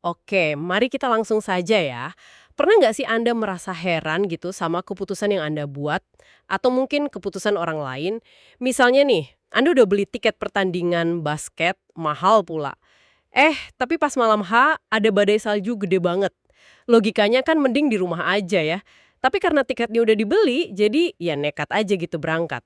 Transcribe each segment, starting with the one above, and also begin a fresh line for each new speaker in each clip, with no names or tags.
Oke, mari kita langsung saja ya. Pernah nggak sih Anda merasa heran gitu sama keputusan yang Anda buat? Atau mungkin keputusan orang lain? Misalnya nih, Anda udah beli tiket pertandingan basket, mahal pula. Tapi pas malam H ada badai salju gede banget. Logikanya kan mending di rumah aja ya. Tapi karena tiketnya udah dibeli, jadi ya nekat aja gitu berangkat.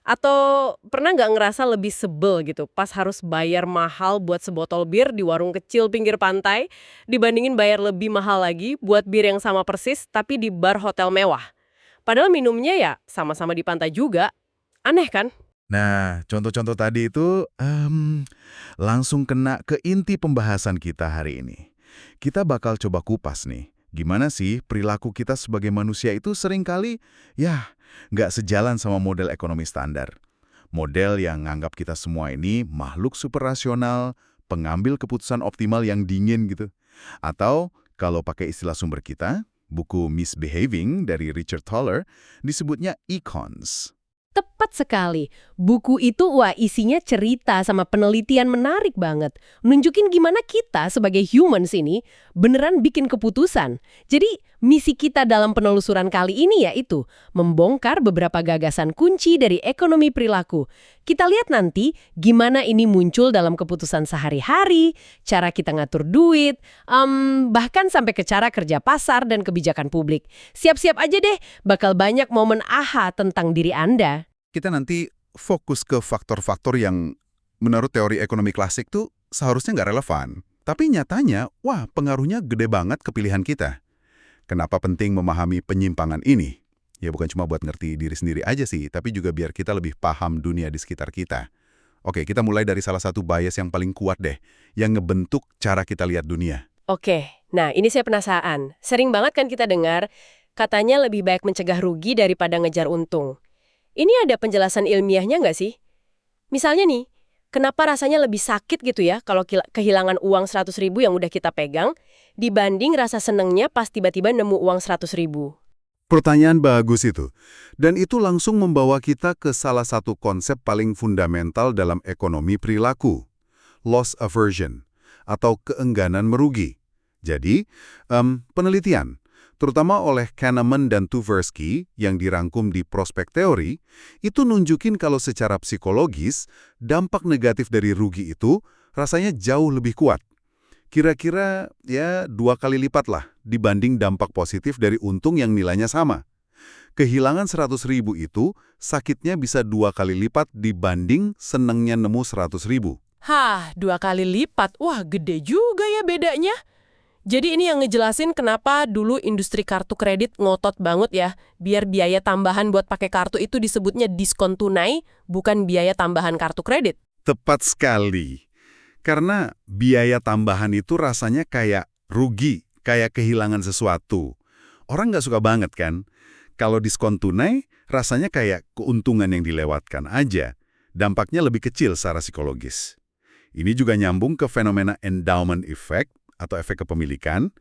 Atau pernah nggak ngerasa lebih sebel gitu pas harus bayar mahal buat sebotol bir di warung kecil pinggir pantai dibandingin bayar lebih mahal lagi buat bir yang sama persis tapi di bar hotel mewah. Padahal minumnya ya sama-sama di pantai juga. Aneh kan?
Nah, contoh-contoh tadi itu langsung kena ke inti pembahasan kita hari ini. Kita bakal coba kupas nih, gimana sih perilaku kita sebagai manusia itu seringkali, ya, nggak sejalan sama model ekonomi standar. Model yang nganggap kita semua ini makhluk super rasional, pengambil keputusan optimal yang dingin gitu. Atau, kalau pakai istilah sumber kita, buku Misbehaving dari Richard Thaler, disebutnya econs.
Tepat sekali. Buku itu wah isinya cerita sama penelitian menarik banget. Nunjukin gimana kita sebagai humans ini beneran bikin keputusan. Jadi misi kita dalam penelusuran kali ini yaitu membongkar beberapa gagasan kunci dari ekonomi perilaku. Kita lihat nanti gimana ini muncul dalam keputusan sehari-hari, cara kita ngatur duit, bahkan sampai ke cara kerja pasar dan kebijakan publik. Siap-siap aja deh, bakal banyak momen aha tentang diri Anda.
Kita nanti fokus ke faktor-faktor yang menurut teori ekonomi klasik tuh seharusnya nggak relevan. Tapi nyatanya, wah pengaruhnya gede banget ke pilihan kita. Kenapa penting memahami penyimpangan ini? Ya bukan cuma buat ngerti diri sendiri aja sih, tapi juga biar kita lebih paham dunia di sekitar kita. Oke, kita mulai dari salah satu bias yang paling kuat deh, yang ngebentuk cara kita lihat dunia.
Oke, nah ini saya penasaran. Sering banget kan kita dengar, katanya lebih baik mencegah rugi daripada ngejar untung. Ini ada penjelasan ilmiahnya nggak sih? Misalnya nih, kenapa rasanya lebih sakit gitu ya kalau kehilangan uang 100.000 yang udah kita pegang, dibanding rasa senengnya pas tiba-tiba nemu uang 100.000?
Pertanyaan bagus itu. Dan itu langsung membawa kita ke salah satu konsep paling fundamental dalam ekonomi perilaku. Loss aversion, atau keengganan merugi. Jadi, penelitian, terutama oleh Kahneman dan Tversky yang dirangkum di Prospek Teori, itu nunjukin kalau secara psikologis, dampak negatif dari rugi itu rasanya jauh lebih kuat. Kira-kira ya 2 kali lipat lah dibanding dampak positif dari untung yang nilainya sama. Kehilangan 100.000 itu sakitnya bisa 2 kali lipat dibanding senengnya nemu 100.000.
Hah, 2 kali lipat? Wah, gede juga ya bedanya. Jadi ini yang ngejelasin kenapa dulu industri kartu kredit ngotot banget ya, biar biaya tambahan buat pakai kartu itu disebutnya diskon tunai, bukan biaya tambahan kartu kredit.
Tepat sekali. Karena biaya tambahan itu rasanya kayak rugi, kayak kehilangan sesuatu. Orang nggak suka banget kan? Kalau diskon tunai, rasanya kayak keuntungan yang dilewatkan aja. Dampaknya lebih kecil secara psikologis. Ini juga nyambung ke fenomena endowment effect, atau efek kepemilikan.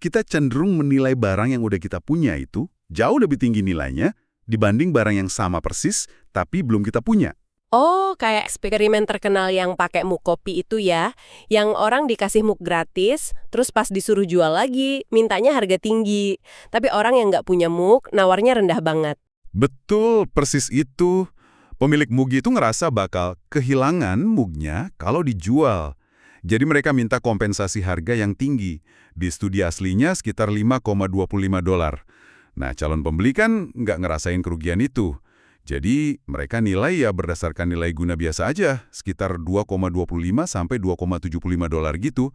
Kita cenderung menilai barang yang udah kita punya itu jauh lebih tinggi nilainya dibanding barang yang sama persis tapi belum kita punya.
Oh, kayak eksperimen terkenal yang pakai mug kopi itu ya, yang orang dikasih mug gratis, terus pas disuruh jual lagi, mintanya harga tinggi. Tapi orang yang nggak punya mug, nawarnya rendah banget.
Betul, persis itu. Pemilik mug itu ngerasa bakal kehilangan mugnya kalau dijual. Jadi mereka minta kompensasi harga yang tinggi. Di studi aslinya sekitar $5,25. Nah, calon pembeli kan nggak ngerasain kerugian itu. Jadi mereka nilai ya berdasarkan nilai guna biasa aja, sekitar 2,25 sampai $2,75 gitu.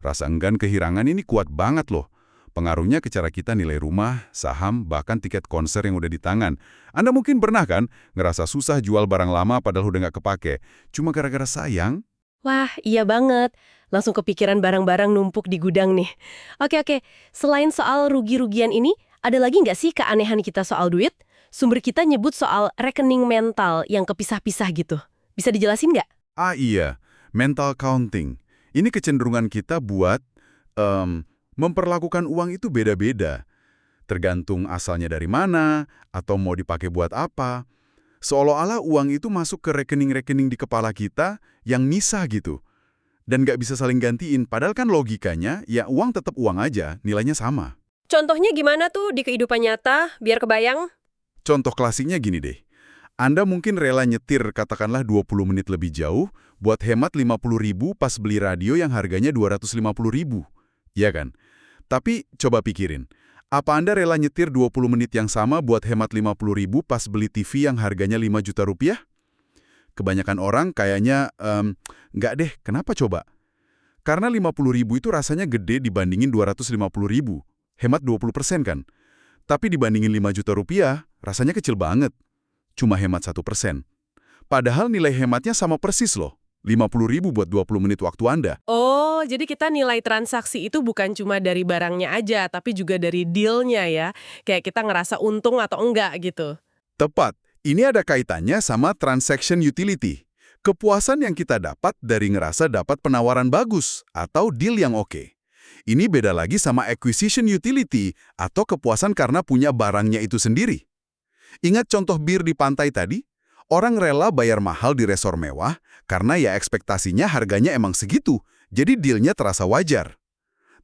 Rasa enggan kehilangan ini kuat banget loh. Pengaruhnya ke cara kita nilai rumah, saham, bahkan tiket konser yang udah di tangan. Anda mungkin pernah kan ngerasa susah jual barang lama padahal udah nggak kepake. Cuma gara-gara sayang.
Wah, iya banget. Langsung kepikiran barang-barang numpuk di gudang nih. Oke. Selain soal rugi-rugian ini, ada lagi nggak sih keanehan kita soal duit? Sumber kita nyebut soal rekening mental yang kepisah-pisah gitu. Bisa dijelasin nggak?
Ah iya, mental counting. Ini kecenderungan kita buat memperlakukan uang itu beda-beda. Tergantung asalnya dari mana, atau mau dipakai buat apa. Seolah-olah uang itu masuk ke rekening-rekening di kepala kita yang misah gitu. dan nggak bisa saling gantiin. Padahal kan logikanya, ya uang tetap uang aja, nilainya sama.
Contohnya gimana tuh di kehidupan nyata, biar kebayang?
Contoh klasiknya gini deh. Anda mungkin rela nyetir katakanlah 20 menit lebih jauh buat hemat 50.000 pas beli radio yang harganya 250.000. Ya kan? Tapi coba pikirin, apa Anda rela nyetir 20 menit yang sama buat hemat 50.000 pas beli TV yang harganya 5 juta rupiah? Kebanyakan orang kayaknya, nggak deh, kenapa coba? Karena 50.000 itu rasanya gede dibandingin 250.000. Hemat 20% kan? Tapi dibandingin 5 juta rupiah, rasanya kecil banget. Cuma hemat 1%. Padahal nilai hematnya sama persis loh. 50.000 buat 20 menit waktu Anda.
Oh, jadi kita nilai transaksi itu bukan cuma dari barangnya aja, tapi juga dari deal-nya ya. Kayak kita ngerasa untung atau enggak gitu.
Tepat. Ini ada kaitannya sama transaction utility. Kepuasan yang kita dapat dari ngerasa dapat penawaran bagus atau deal yang oke. Ini beda lagi sama acquisition utility atau kepuasan karena punya barangnya itu sendiri. Ingat contoh bir di pantai tadi? Orang rela bayar mahal di resor mewah karena ya ekspektasinya harganya emang segitu, jadi dealnya terasa wajar.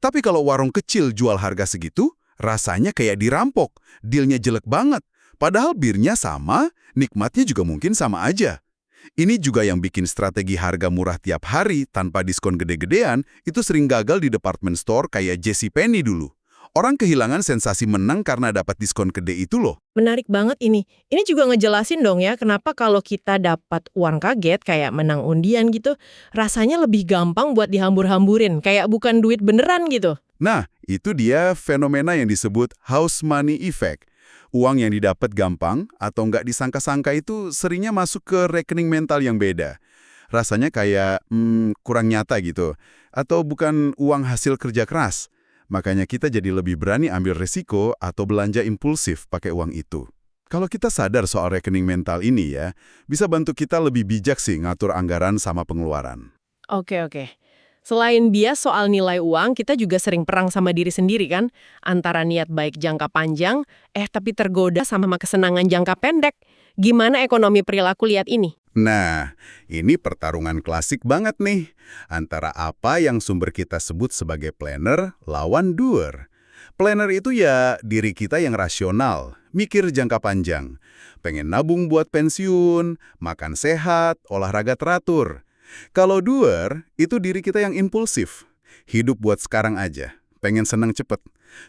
Tapi kalau warung kecil jual harga segitu, rasanya kayak dirampok, dealnya jelek banget. Padahal birnya sama, nikmatnya juga mungkin sama aja. Ini juga yang bikin strategi harga murah tiap hari tanpa diskon gede-gedean itu sering gagal di department store kayak JCPenney dulu. Orang kehilangan sensasi menang karena dapat diskon gede itu loh.
Menarik banget ini. Ini juga ngejelasin dong ya, kenapa kalau kita dapat uang kaget kayak menang undian gitu, rasanya lebih gampang buat dihambur-hamburin, kayak bukan duit beneran gitu.
Nah, itu dia fenomena yang disebut house money effect. Uang yang didapat gampang atau nggak disangka-sangka itu seringnya masuk ke rekening mental yang beda. Rasanya kayak kurang nyata gitu. Atau bukan uang hasil kerja keras. Makanya kita jadi lebih berani ambil resiko atau belanja impulsif pakai uang itu. Kalau kita sadar soal rekening mental ini ya, bisa bantu kita lebih bijak sih ngatur anggaran sama pengeluaran.
Oke. Selain bias soal nilai uang, kita juga sering perang sama diri sendiri kan? Antara niat baik jangka panjang, tapi tergoda sama kesenangan jangka pendek. Gimana ekonomi perilaku lihat ini?
Nah, ini pertarungan klasik banget nih. Antara apa yang sumber kita sebut sebagai planner lawan doer. Planner itu ya diri kita yang rasional, mikir jangka panjang. Pengen nabung buat pensiun, makan sehat, olahraga teratur. Kalau doer, itu diri kita yang impulsif. Hidup buat sekarang aja, pengen senang cepet.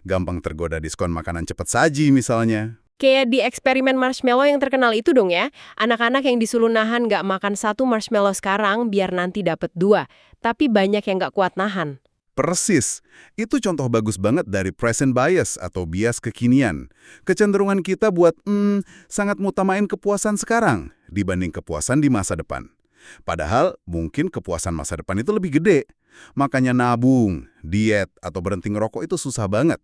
Gampang tergoda diskon makanan cepet saji misalnya.
Kayak di eksperimen marshmallow yang terkenal itu dong ya. Anak-anak yang disuruh nahan nggak makan satu marshmallow sekarang biar nanti dapat 2. Tapi banyak yang nggak kuat nahan.
Persis. Itu contoh bagus banget dari present bias atau bias kekinian. Kecenderungan kita buat sangat mutamain kepuasan sekarang dibanding kepuasan di masa depan. Padahal mungkin kepuasan masa depan itu lebih gede. Makanya nabung, diet, atau berhenti ngerokok itu susah banget.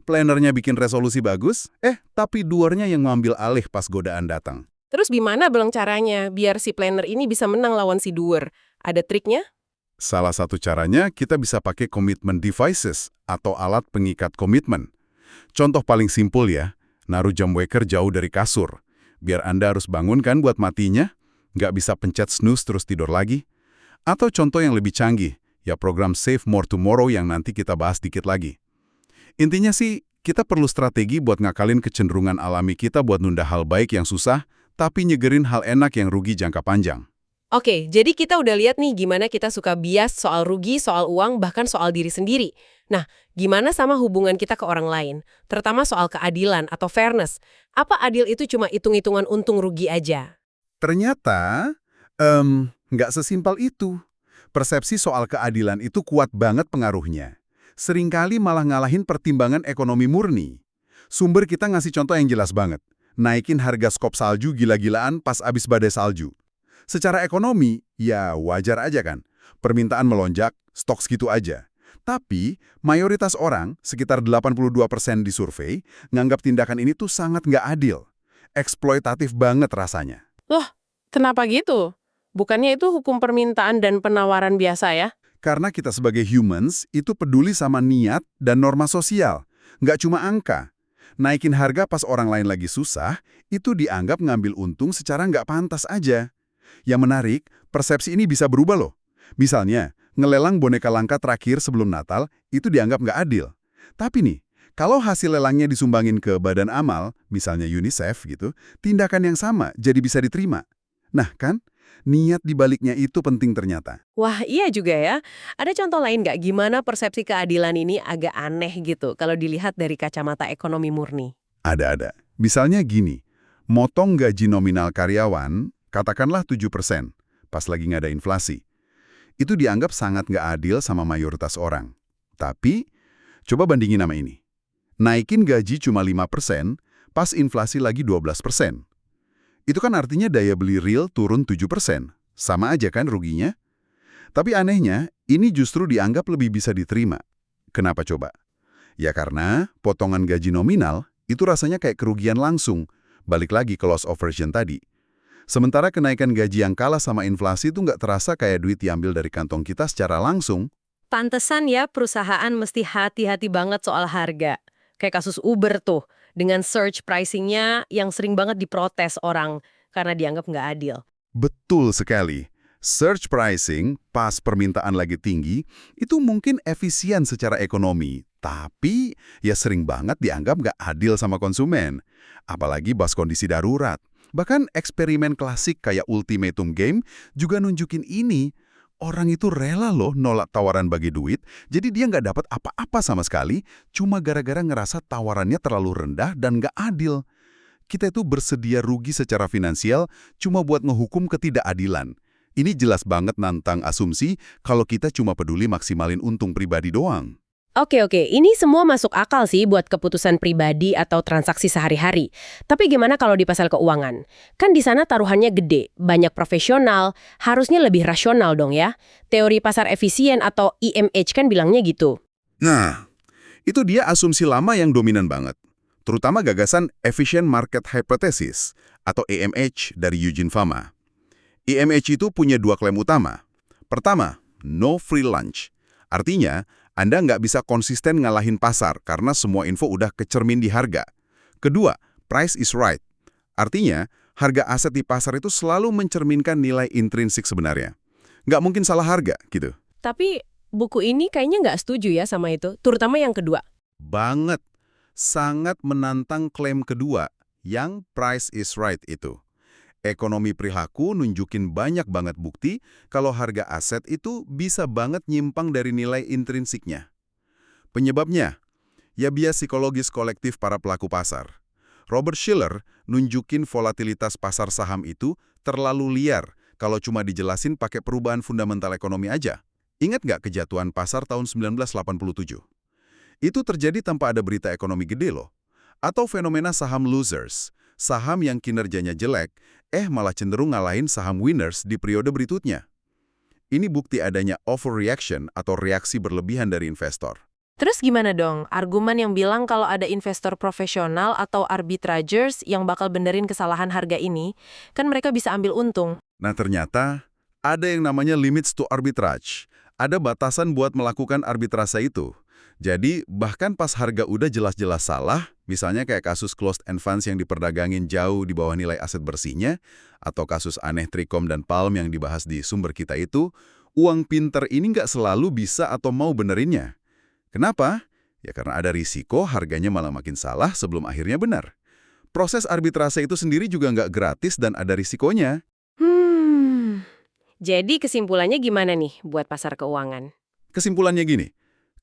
Plannernya bikin resolusi bagus, tapi doernya yang ngambil alih pas godaan datang.
Terus gimana belang caranya biar si planner ini bisa menang lawan si doer? Ada triknya?
Salah satu caranya kita bisa pakai commitment devices atau alat pengikat komitmen. Contoh paling simpel ya, naruh jam waker jauh dari kasur. Biar Anda harus bangun kan buat matinya, nggak bisa pencet snooze terus tidur lagi. Atau contoh yang lebih canggih, ya program Save More Tomorrow yang nanti kita bahas dikit lagi. Intinya sih, kita perlu strategi buat ngakalin kecenderungan alami kita buat nunda hal baik yang susah, tapi nyegerin hal enak yang rugi jangka panjang.
Oke, jadi kita udah lihat nih gimana kita suka bias soal rugi, soal uang, bahkan soal diri sendiri. Nah, gimana sama hubungan kita ke orang lain? Terutama soal keadilan atau fairness. Apa adil itu cuma hitung-hitungan untung rugi aja?
Ternyata, nggak sesimpel itu. Persepsi soal keadilan itu kuat banget pengaruhnya. Seringkali malah ngalahin pertimbangan ekonomi murni. Sumber kita ngasih contoh yang jelas banget. Naikin harga skop salju gila-gilaan pas abis badai salju. Secara ekonomi, ya wajar aja kan. Permintaan melonjak, stok segitu aja. Tapi, mayoritas orang, sekitar 82% di survei, nganggap tindakan ini tuh sangat nggak adil. Eksploitatif banget rasanya.
Loh, kenapa gitu? Bukannya itu hukum permintaan dan penawaran biasa ya?
Karena kita sebagai humans itu peduli sama niat dan norma sosial. Nggak cuma angka. Naikin harga pas orang lain lagi susah, itu dianggap ngambil untung secara nggak pantas aja. Yang menarik, persepsi ini bisa berubah loh. Misalnya, ngelelang boneka langka terakhir sebelum Natal itu dianggap nggak adil. Tapi nih, kalau hasil lelangnya disumbangin ke badan amal, misalnya UNICEF gitu, tindakan yang sama jadi bisa diterima. Nah kan, niat dibaliknya itu penting ternyata.
Wah, iya juga ya. Ada contoh lain nggak gimana persepsi keadilan ini agak aneh gitu kalau dilihat dari kacamata ekonomi murni?
Ada. Misalnya gini, motong gaji nominal karyawan, katakanlah 7%, pas lagi nggak ada inflasi. Itu dianggap sangat nggak adil sama mayoritas orang. Tapi, coba bandingin sama ini. Naikin gaji cuma 5%, pas inflasi lagi 12%. Itu kan artinya daya beli real turun 7%. Sama aja kan ruginya? Tapi anehnya, ini justru dianggap lebih bisa diterima. Kenapa coba? Ya karena potongan gaji nominal itu rasanya kayak kerugian langsung. Balik lagi ke loss aversion tadi. Sementara kenaikan gaji yang kalah sama inflasi itu nggak terasa kayak duit diambil dari kantong kita secara langsung.
Pantesan ya perusahaan mesti hati-hati banget soal harga. Kayak kasus Uber tuh, dengan surge pricing-nya yang sering banget diprotes orang karena dianggap nggak adil.
Betul sekali. Surge pricing pas permintaan lagi tinggi, itu mungkin efisien secara ekonomi. Tapi ya sering banget dianggap nggak adil sama konsumen. Apalagi pas kondisi darurat. Bahkan eksperimen klasik kayak Ultimatum Game juga nunjukin ini. Orang itu rela loh nolak tawaran bagi duit, jadi dia nggak dapat apa-apa sama sekali, cuma gara-gara ngerasa tawarannya terlalu rendah dan nggak adil. Kita itu bersedia rugi secara finansial cuma buat ngehukum ketidakadilan. Ini jelas banget nantang asumsi kalau kita cuma peduli maksimalin untung pribadi doang.
Oke, ini semua masuk akal sih buat keputusan pribadi atau transaksi sehari-hari. Tapi gimana kalau di pasar keuangan? Kan di sana taruhannya gede, banyak profesional, harusnya lebih rasional dong ya. Teori pasar efisien atau EMH kan bilangnya gitu.
Nah, itu dia asumsi lama yang dominan banget. Terutama gagasan Efficient Market Hypothesis atau EMH dari Eugene Fama. EMH itu punya dua klaim utama. Pertama, no free lunch. Artinya, Anda nggak bisa konsisten ngalahin pasar karena semua info udah kecermin di harga. Kedua, price is right. Artinya, harga aset di pasar itu selalu mencerminkan nilai intrinsik sebenarnya. Nggak mungkin salah harga, gitu.
Tapi buku ini kayaknya nggak setuju ya sama itu, terutama yang kedua.
Banget. Sangat menantang klaim kedua, yang price is right itu. Ekonomi perilaku nunjukin banyak banget bukti kalau harga aset itu bisa banget nyimpang dari nilai intrinsiknya. Penyebabnya? Ya bias psikologis kolektif para pelaku pasar. Robert Shiller nunjukin volatilitas pasar saham itu terlalu liar kalau cuma dijelasin pakai perubahan fundamental ekonomi aja. Ingat nggak kejatuhan pasar tahun 1987? Itu terjadi tanpa ada berita ekonomi gede loh. Atau fenomena saham losers, saham yang kinerjanya jelek, malah cenderung ngalahin saham winners di periode berikutnya. Ini bukti adanya overreaction atau reaksi berlebihan dari investor.
Terus gimana dong argumen yang bilang kalau ada investor profesional atau arbitrageurs yang bakal benerin kesalahan harga ini, kan mereka bisa ambil untung?
Nah ternyata, ada yang namanya limits to arbitrage. Ada batasan buat melakukan arbitrase itu. Jadi, bahkan pas harga udah jelas-jelas salah, misalnya kayak kasus closed end funds yang diperdagangin jauh di bawah nilai aset bersihnya, atau kasus aneh Tricom dan Palm yang dibahas di sumber kita itu, uang pinter ini nggak selalu bisa atau mau benerinnya. Kenapa? Ya karena ada risiko harganya malah makin salah sebelum akhirnya benar. Proses arbitrase itu sendiri juga nggak gratis dan ada risikonya.
Jadi kesimpulannya gimana nih buat pasar keuangan?
Kesimpulannya gini,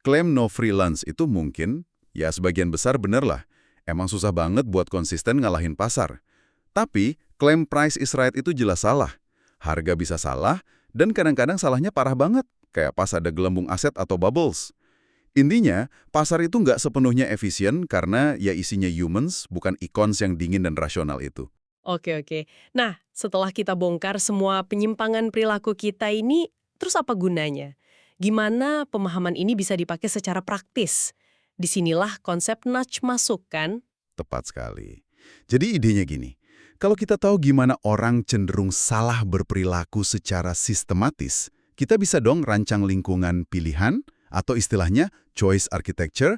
klaim no free lunch itu mungkin, ya sebagian besar bener lah. Emang susah banget buat konsisten ngalahin pasar. Tapi, klaim price is right itu jelas salah. Harga bisa salah, dan kadang-kadang salahnya parah banget, kayak pas ada gelembung aset atau bubbles. Intinya, pasar itu nggak sepenuhnya efisien karena ya isinya humans, bukan icons yang dingin dan rasional itu.
Oke. Nah, setelah kita bongkar semua penyimpangan perilaku kita ini, terus apa gunanya? Gimana pemahaman ini bisa dipakai secara praktis? Disinilah konsep nudge masuk, kan?
Tepat sekali. Jadi idenya gini, kalau kita tahu gimana orang cenderung salah berperilaku secara sistematis, kita bisa dong rancang lingkungan pilihan, atau istilahnya choice architecture.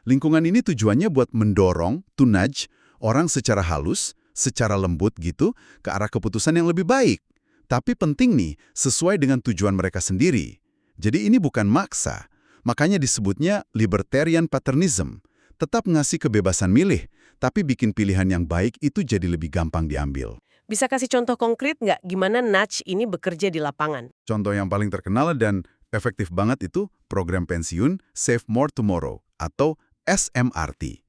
Lingkungan ini tujuannya buat mendorong, to nudge, orang secara halus, secara lembut gitu, ke arah keputusan yang lebih baik. Tapi penting nih, sesuai dengan tujuan mereka sendiri. Jadi ini bukan maksa, makanya disebutnya libertarian patternism. Tetap ngasih kebebasan milih, tapi bikin pilihan yang baik itu jadi lebih gampang diambil.
Bisa kasih contoh konkret nggak gimana nudge ini bekerja di lapangan?
Contoh yang paling terkenal dan efektif banget itu program pensiun Save More Tomorrow atau SMRT.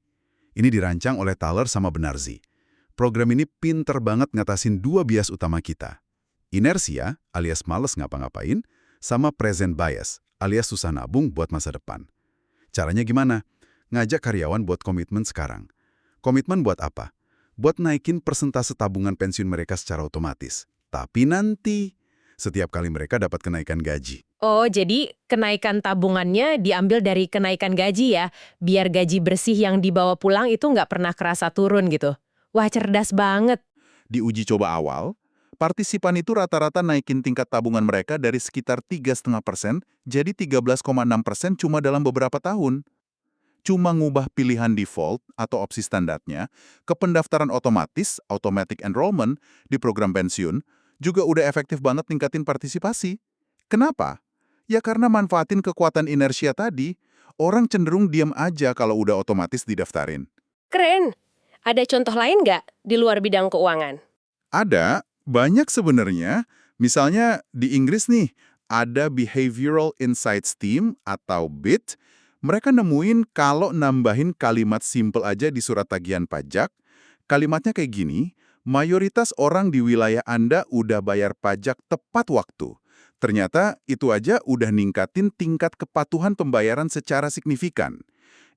Ini dirancang oleh Thaler sama Benarzi. Program ini pinter banget ngatasin dua bias utama kita. Inersia alias males ngapa-ngapain, sama present bias alias susah nabung buat masa depan. Caranya gimana? Ngajak karyawan buat komitmen sekarang. Komitmen buat apa? Buat naikin persentase tabungan pensiun mereka secara otomatis. Tapi nanti, setiap kali mereka dapat kenaikan gaji.
Oh, jadi kenaikan tabungannya diambil dari kenaikan gaji ya, biar gaji bersih yang dibawa pulang itu nggak pernah kerasa turun gitu. Wah, cerdas banget.
Di uji coba awal, partisipan itu rata-rata naikin tingkat tabungan mereka dari sekitar 3,5% jadi 13,6% cuma dalam beberapa tahun. Cuma ngubah pilihan default atau opsi standarnya ke pendaftaran otomatis, automatic enrollment, di program pensiun, juga udah efektif banget ningkatin partisipasi. Kenapa? Ya karena manfaatin kekuatan inersia tadi, orang cenderung diam aja kalau udah otomatis didaftarin.
Keren! Ada contoh lain nggak di luar bidang keuangan?
Ada, banyak sebenarnya. Misalnya di Inggris nih, ada Behavioral Insights Team atau BIT. Mereka nemuin kalau nambahin kalimat simple aja di surat tagihan pajak, kalimatnya kayak gini, mayoritas orang di wilayah Anda udah bayar pajak tepat waktu. Ternyata itu aja udah ningkatin tingkat kepatuhan pembayaran secara signifikan.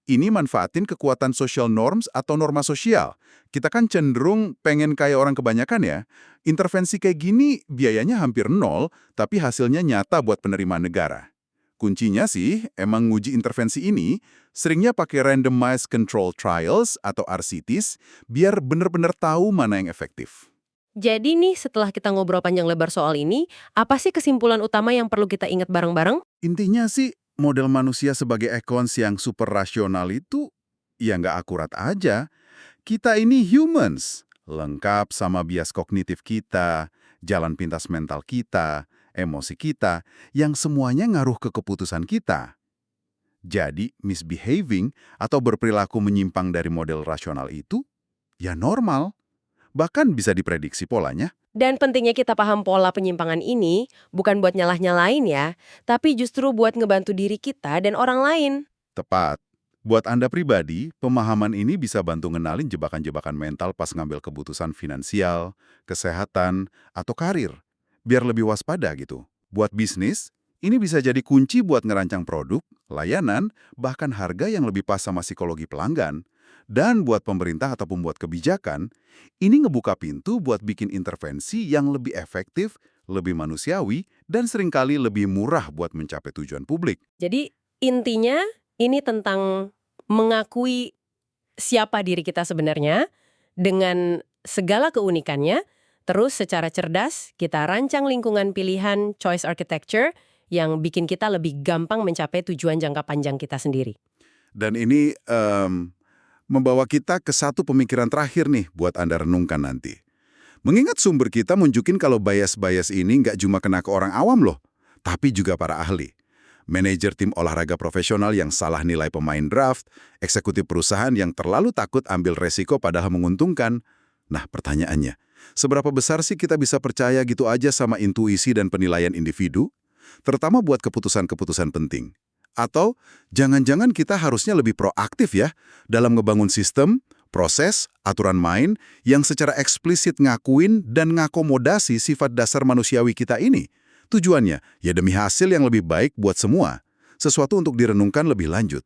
Ini manfaatin kekuatan social norms atau norma sosial. Kita kan cenderung pengen kayak orang kebanyakan ya. Intervensi kayak gini biayanya hampir nol, tapi hasilnya nyata buat penerimaan negara. Kuncinya sih, emang nguji intervensi ini seringnya pakai randomized control trials atau RCTs biar bener-bener tahu mana yang efektif.
Jadi nih, setelah kita ngobrol panjang lebar soal ini, apa sih kesimpulan utama yang perlu kita ingat bareng-bareng?
Intinya sih, model manusia sebagai accounts yang super rasional itu ya nggak akurat aja. Kita ini humans, lengkap sama bias kognitif kita, jalan pintas mental kita, emosi kita, yang semuanya ngaruh ke keputusan kita. Jadi, misbehaving atau berperilaku menyimpang dari model rasional itu, ya normal. Bahkan bisa diprediksi polanya.
Dan pentingnya kita paham pola penyimpangan ini bukan buat nyalah-nyalain ya, tapi justru buat ngebantu diri kita dan orang lain.
Tepat. Buat Anda pribadi, pemahaman ini bisa bantu ngenalin jebakan-jebakan mental pas ngambil keputusan finansial, kesehatan, atau karir. Biar lebih waspada gitu. Buat bisnis, ini bisa jadi kunci buat ngerancang produk, layanan, bahkan harga yang lebih pas sama psikologi pelanggan. Dan buat pemerintah ataupun buat kebijakan, ini ngebuka pintu buat bikin intervensi yang lebih efektif, lebih manusiawi, dan seringkali lebih murah buat mencapai tujuan publik.
Jadi intinya ini tentang mengakui siapa diri kita sebenarnya dengan segala keunikannya, terus secara cerdas kita rancang lingkungan pilihan choice architecture yang bikin kita lebih gampang mencapai tujuan jangka panjang kita sendiri.
Dan ini membawa kita ke satu pemikiran terakhir nih buat Anda renungkan nanti. Mengingat sumber kita nunjukin kalau bias-bias ini nggak cuma kena ke orang awam loh, tapi juga para ahli. Manajer tim olahraga profesional yang salah nilai pemain draft, eksekutif perusahaan yang terlalu takut ambil resiko padahal menguntungkan. Nah, pertanyaannya, seberapa besar sih kita bisa percaya gitu aja sama intuisi dan penilaian individu? Terutama buat keputusan-keputusan penting. Atau jangan-jangan kita harusnya lebih proaktif ya dalam ngebangun sistem, proses, aturan main yang secara eksplisit ngakuin dan ngakomodasi sifat dasar manusiawi kita ini. Tujuannya ya demi hasil yang lebih baik buat semua. Sesuatu untuk direnungkan lebih lanjut.